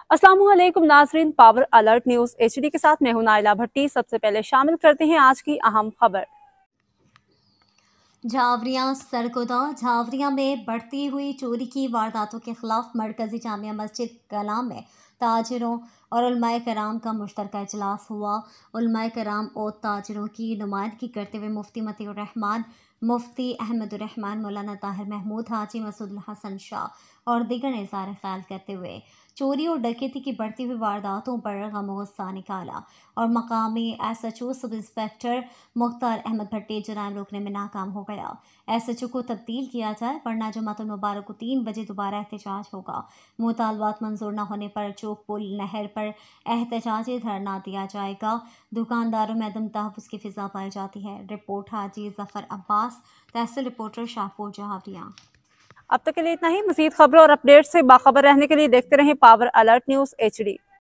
अस्सलामुअलैकुम नाजरीन, power alert news HD के साथ मैं हूं नाइला भट्टी। सबसे पहले शामिल करते हैं आज की अहम खबर। झावरियां सरगोदा। झावरियां में बढ़ती हुई चोरी की वारदातों के खिलाफ मरकजी जामिया मस्जिद कलाम में ताजिरों और उलमाए कराम का मुश्तरका इजलास हुआ। उलमाए कराम और ताजिरों की नुमाइंदगी करते हुए मुफ्ती मतीउर रहमान, मुफ्ती अहमदुर रहमान, मौलाना ताहिर महमूद, हाजी मसूद हसन शाह और दीगर ने इज़हार ख्याल करते हुए चोरी और डकैती की बढ़ती हुई वारदातों पर गम और गुस्सा निकाला और मकामी SHO sub inspector Mukhtar Ahmed Bhatti जराइम रोकने में नाकाम हो गया। SHO को तब्दील किया जाए वरना जुमातुल मुबारक को 3 बजे दोबारा एहतजाज होगा। मुतालबात मंजूर न होने पर चौक पुल नहर पर एहतजाजी धरना दिया जाएगा। दुकानदारों में अदम तहफ़्फ़ुज़ की फिजा पाई जाती है। रिपोर्ट हाजी जफर अब्बास, तहसील रिपोर्टर शाहपुर झावरियां। अब तक के लिए इतना ही। मज़ीद खबरों और अपडेट से बाखबर रहने के लिए देखते रहें पावर अलर्ट न्यूज एचडी।